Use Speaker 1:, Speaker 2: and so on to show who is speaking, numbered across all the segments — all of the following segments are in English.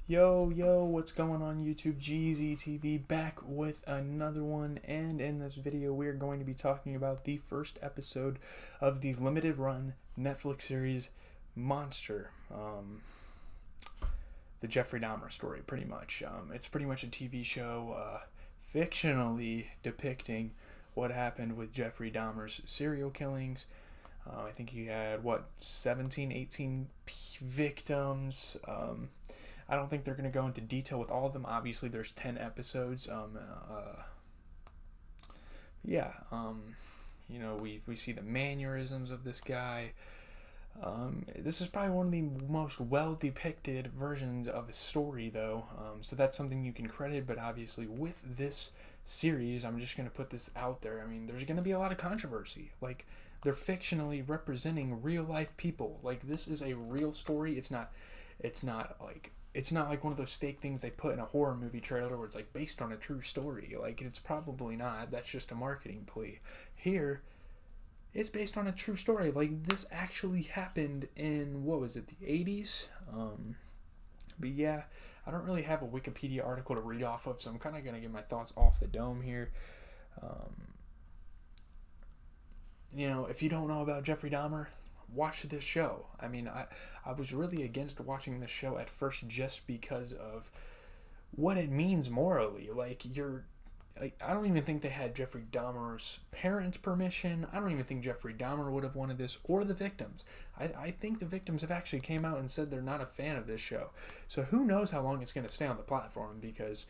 Speaker 1: Yo, what's going on YouTube? GZTV back with another one, and in this video we're going to be talking about the first episode of the limited run Netflix series Monster. The Jeffrey Dahmer story, pretty much. It's pretty much a TV show fictionally depicting what happened with Jeffrey Dahmer's serial killings. I think he had, 17, 18 victims. I don't think they're going to go into detail with all of them. Obviously, there's 10 episodes. We see the mannerisms of this guy. This is probably one of the most well-depicted versions of a story, though. So that's something you can credit, but obviously with this series, I'm just going to put this out there. I mean, there's going to be a lot of controversy. Like, they're fictionally representing real-life people. Like, this is a real story. It's not like one of those fake things they put in a horror movie trailer where it's like based on a true story. Like, it's probably not. That's just a marketing plea. Here, it's based on a true story. Like, this actually happened in, the 80s? But yeah, I don't really have a Wikipedia article to read off of, so I'm kind of going to get my thoughts off the dome here. If you don't know about Jeffrey Dahmer, watch this show. I mean, I was really against watching this show at first just because of what it means morally. I don't even think they had Jeffrey Dahmer's parents' permission. I don't even think Jeffrey Dahmer would have wanted this, or the victims. I think the victims have actually came out and said they're not a fan of this show. So who knows how long it's going to stay on the platform, because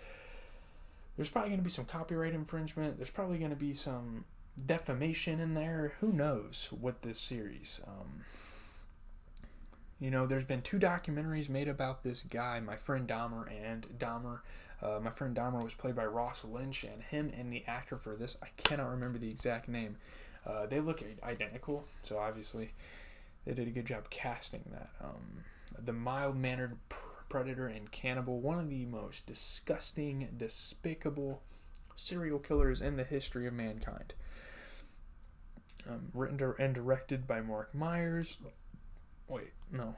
Speaker 1: there's probably going to be some copyright infringement. There's probably going to be some defamation in there. Who knows with this series. There's been 2 documentaries made about this guy, my friend Dahmer, and Dahmer. My friend Dahmer was played by Ross Lynch, and him and the actor for this, I cannot remember the exact name. They look identical, so obviously they did a good job casting that. The mild-mannered predator and cannibal, one of the most disgusting, despicable serial killers in the history of mankind. Written and directed by Mark Myers. Wait, no.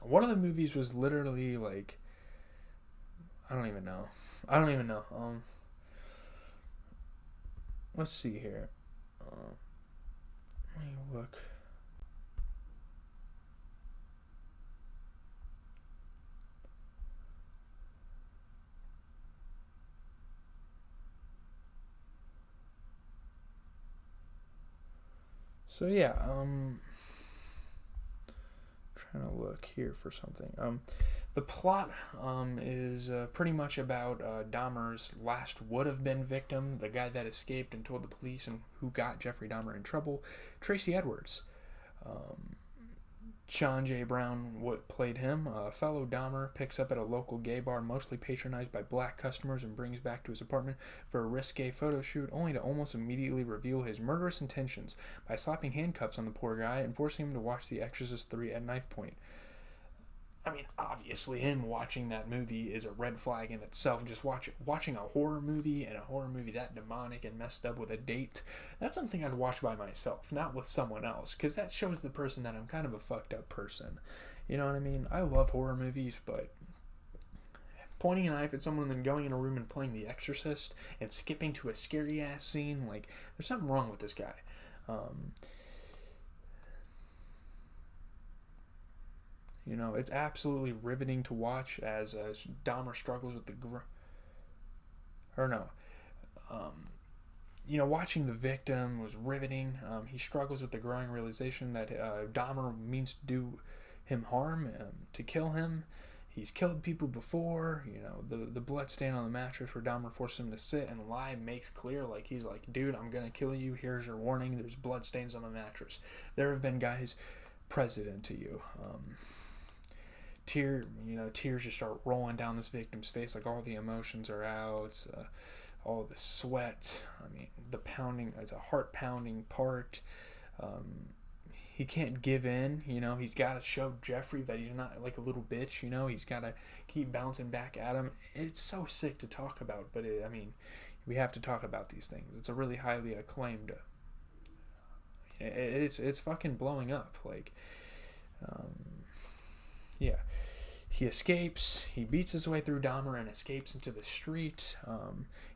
Speaker 1: One of the movies was literally like, I don't even know. Let's see here. Let me look. So yeah, trying to look here for something. The plot is pretty much about Dahmer's last would-have-been victim, the guy that escaped and told the police and who got Jeffrey Dahmer in trouble, Tracy Edwards. Sean J. Brown, what played him, a fellow Dahmer, picks up at a local gay bar mostly patronized by black customers and brings back to his apartment for a risque photo shoot, only to almost immediately reveal his murderous intentions by slapping handcuffs on the poor guy and forcing him to watch The Exorcist 3 at knife point. I mean, obviously, him watching that movie is a red flag in itself. Just watching a horror movie, and a horror movie that demonic and messed up with a date, that's something I'd watch by myself, not with someone else, because that shows the person that I'm kind of a fucked up person. You know what I mean? I love horror movies, but pointing a knife at someone and then going in a room and playing The Exorcist and skipping to a scary-ass scene, there's something wrong with this guy. It's absolutely riveting to watch as Dahmer struggles with watching the victim was riveting. He struggles with the growing realization that Dahmer means to do him harm, to kill him. He's killed people before. The blood stain on the mattress where Dahmer forced him to sit and lie makes clear, he's like, dude, I'm gonna kill you. Here's your warning. There's blood stains on the mattress. There have been guys precedent to you. Tears just start rolling down this victim's face, all the emotions are out, all the sweat. I mean, the pounding, it's a heart pounding part. He can't give in, he's got to show Jeffrey that he's not like a little bitch, he's got to keep bouncing back at him. It's so sick to talk about, but we have to talk about these things. It's a really highly acclaimed it's fucking blowing up. Like, yeah. He escapes. He beats his way through Dahmer and escapes into the street.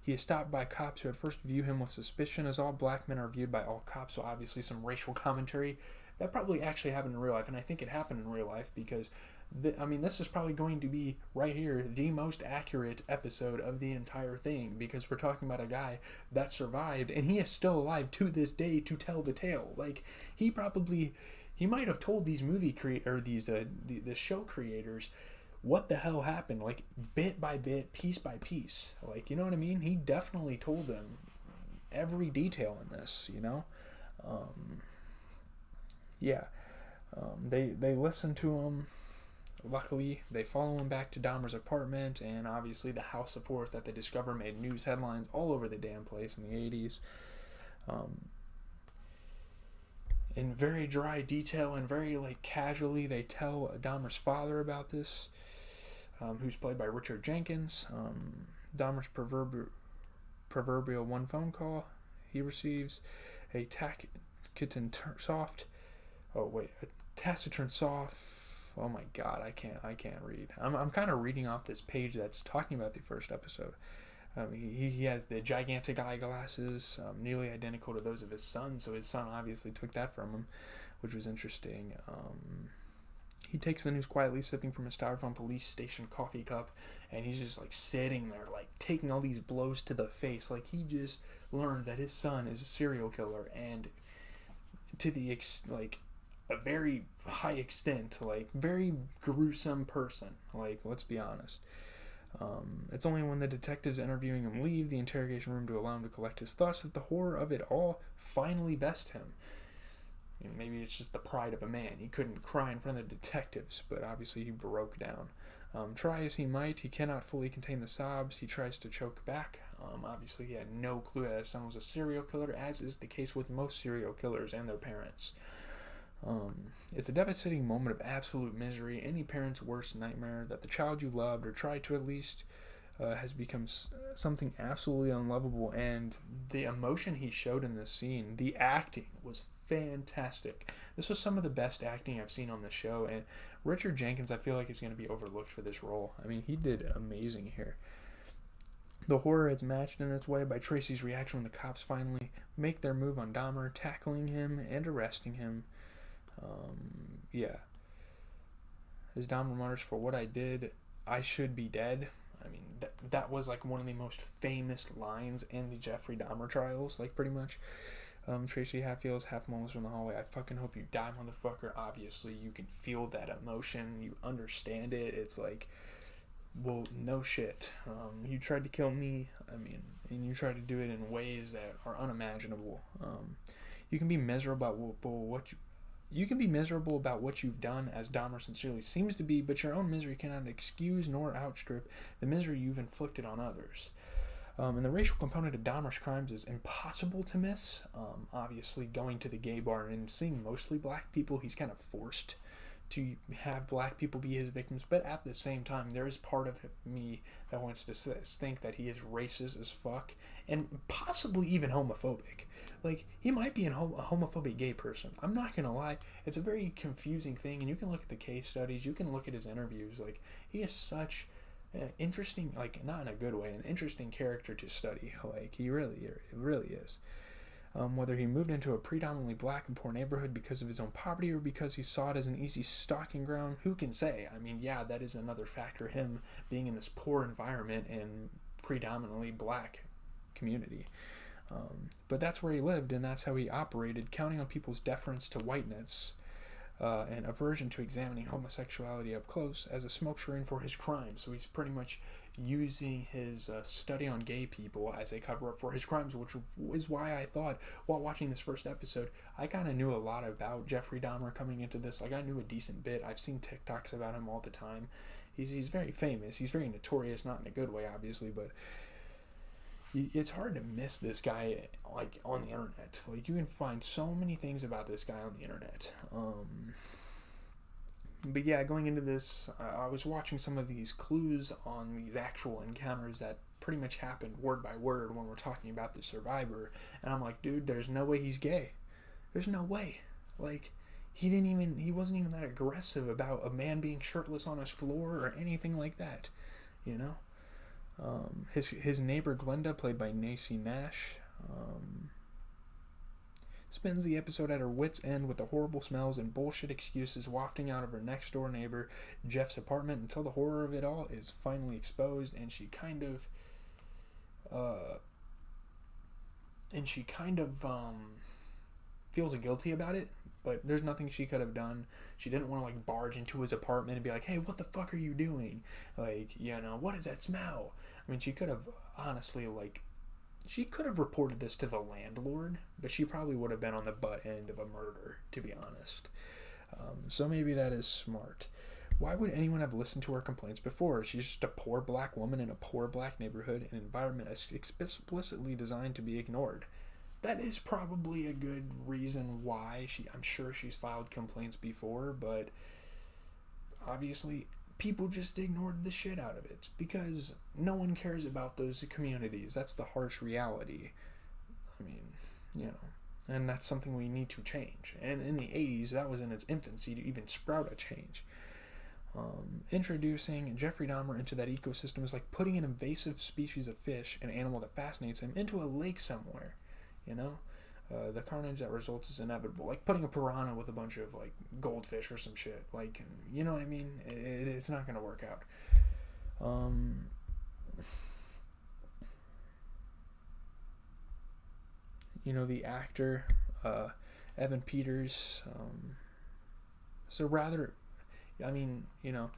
Speaker 1: He is stopped by cops who at first view him with suspicion, as all black men are viewed by all cops. So obviously some racial commentary. That probably actually happened in real life, and I think it happened in real life because, this is probably going to be, right here, the most accurate episode of the entire thing, because we're talking about a guy that survived, and he is still alive to this day to tell the tale. Like, he might have told these the show creators what the hell happened, like, bit by bit, piece by piece. Like, you know what I mean? He definitely told them every detail in this, you know? They listen to him. Luckily, they follow him back to Dahmer's apartment, and obviously the house of horrors that they discover made news headlines all over the damn place in the 80s. In very dry detail and very, like, casually, they tell Dahmer's father about this, who's played by Richard Jenkins. Dahmer's proverbial one phone call he receives, a taciturn soft. Oh my god, I can't read. I'm kind of reading off this page that's talking about the first episode. He has the gigantic eyeglasses, nearly identical to those of his son, so his son obviously took that from him, which was interesting. He takes the news quietly, sipping from a styrofoam police station coffee cup, and he's just, like, sitting there, like, taking all these blows to the face. Like, he just learned that his son is a serial killer, and to the, a very high extent, like, very gruesome person. Like, let's be honest. It's only when the detectives interviewing him leave the interrogation room to allow him to collect his thoughts that the horror of it all finally best him. Maybe it's just the pride of a man. He couldn't cry in front of the detectives, but obviously he broke down. Try as he might, he cannot fully contain the sobs. He tries to choke back. Obviously he had no clue that his son was a serial killer, as is the case with most serial killers and their parents. It's a devastating moment of absolute misery, any parent's worst nightmare, that the child you loved, or tried to at least, has become something absolutely unlovable. And the emotion he showed in this scene, the acting was fantastic. This was some of the best acting I've seen on the show, and Richard Jenkins, I feel like, is going to be overlooked for this role. I mean, he did amazing here. The horror is matched in its way by Tracy's reaction when the cops finally make their move on Dahmer, tackling him and arresting him. As Dahmer mutters, "For what I did, I should be dead." I mean, that was, like, one of the most famous lines in the Jeffrey Dahmer trials, like, pretty much. Tracy half yells, half mumbles from the hallway, "I fucking hope you die, motherfucker." Obviously, you can feel that emotion. You understand it. It's like, well, no shit. You tried to kill me. I mean, and you tried to do it in ways that are unimaginable. You can be miserable about what you've done, as Dahmer sincerely seems to be, but your own misery cannot excuse nor outstrip the misery you've inflicted on others. And the racial component of Dahmer's crimes is impossible to miss. Obviously, going to the gay bar and seeing mostly black people, he's kind of forced to have black people be his victims, but at the same time, there is part of me that wants to think that he is racist as fuck, and possibly even homophobic. Like, he might be a homophobic gay person. I'm not gonna lie, it's a very confusing thing, and you can look at the case studies, you can look at his interviews. Like, he is such an interesting, like, not in a good way, an interesting character to study. Like, he really is. Whether he moved into a predominantly black and poor neighborhood because of his own poverty or because he saw it as an easy stalking ground, who can say? I mean, yeah, that is another factor, him being in this poor environment and predominantly black community. But that's where he lived, and that's how he operated, counting on people's deference to whiteness and aversion to examining homosexuality up close as a smokescreen for his crimes. So he's pretty much using his study on gay people as a cover-up for his crimes, which is why I thought, while watching this first episode, I kind of knew a lot about Jeffrey Dahmer coming into this. Like, I knew a decent bit. I've seen TikToks about him all the time. He's very famous. He's very notorious, not in a good way, obviously, but it's hard to miss this guy, like, on the internet. Like, you can find so many things about this guy on the internet. But yeah, going into this, I was watching some of these clues on these actual encounters that pretty much happened word by word when we're talking about the survivor, and I'm like, dude, there's no way he's gay. There's no way. Like, he wasn't even that aggressive about a man being shirtless on his floor or anything like that, you know? His neighbor Glenda, played by Nacy Nash, spends the episode at her wit's end with the horrible smells and bullshit excuses wafting out of her next door neighbor Jeff's apartment until the horror of it all is finally exposed, and she kind of feels guilty about it, but there's nothing she could have done. She didn't want to like barge into his apartment and be like, hey, what the fuck are you doing? Like, you know, what is that smell? I mean, she could have honestly, like, she could have reported this to the landlord, but she probably would have been on the butt end of a murder, to be honest. So maybe that is smart. Why would anyone have listened to her complaints before? She's just a poor black woman in a poor black neighborhood, an environment explicitly designed to be ignored. That is probably a good reason why I'm sure she's filed complaints before, but obviously people just ignored the shit out of it because no one cares about those communities. That's the harsh reality. I mean, you know, and that's something we need to change. And in the 80s, that was in its infancy to even sprout a change. Introducing Jeffrey Dahmer into that ecosystem is like putting an invasive species of fish, an animal that fascinates him, into a lake somewhere. You know, the carnage that results is inevitable. Like putting a piranha with a bunch of like goldfish or some shit. Like, you know what I mean? It's not gonna work out. You know, the actor Evan Peters. So rather, I mean, you know,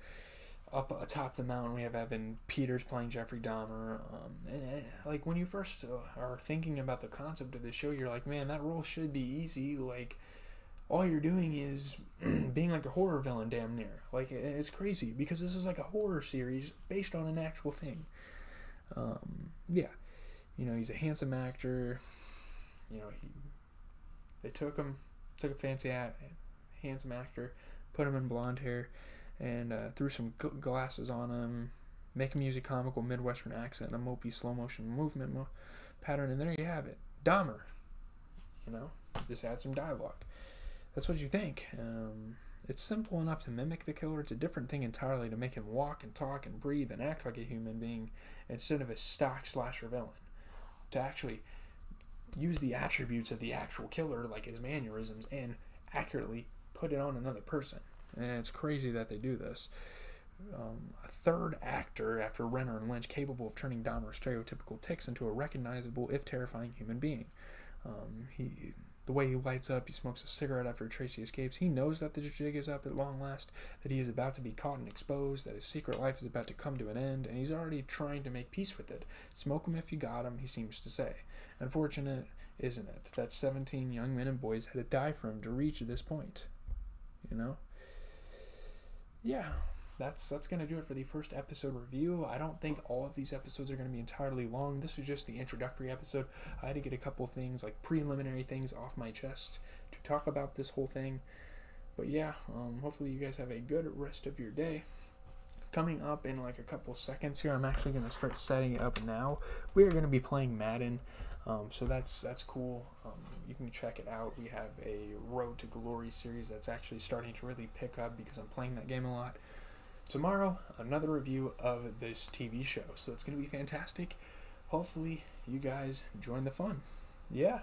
Speaker 1: up atop the mountain, we have Evan Peters playing Jeffrey Dahmer. And like when you first are thinking about the concept of the show, you're like, man, that role should be easy. Like, all you're doing is being like a horror villain, damn near. Like, it's crazy because this is like a horror series based on an actual thing. Yeah, you know, he's a handsome actor. You know, they took a fancy handsome actor, put him in blonde hair, and threw some glasses on him, make him use a comical Midwestern accent and a mopey slow motion movement pattern, and there you have it. Dahmer. You know, just add some dialogue. That's what you think. It's simple enough to mimic the killer. It's a different thing entirely to make him walk and talk and breathe and act like a human being instead of a stock slasher villain. To actually use the attributes of the actual killer, like his mannerisms, and accurately put it on another person. And it's crazy that they do this. A third actor after Renner and Lynch capable of turning Dahmer's stereotypical tics into a recognizable, if terrifying, human being. The way he lights up, he smokes a cigarette after Tracy escapes. He knows that the jig is up at long last, that he is about to be caught and exposed, that his secret life is about to come to an end, and he's already trying to make peace with it. Smoke him if you got him, he seems to say. Unfortunate, isn't it, that 17 young men and boys had to die for him to reach this point? You know? Yeah, that's going to do it for the first episode review. I don't think all of these episodes are going to be entirely long. This was just the introductory episode. I had to get a couple things, like preliminary things, off my chest to talk about this whole thing. But yeah, hopefully you guys have a good rest of your day. Coming up in like a couple seconds here, I'm actually going to start setting it up now. We are going to be playing Madden. So that's cool. You can check it out. We have a Road to Glory series that's actually starting to really pick up because I'm playing that game a lot. Tomorrow, another review of this TV show. So it's going to be fantastic. Hopefully, you guys join the fun. Yeah.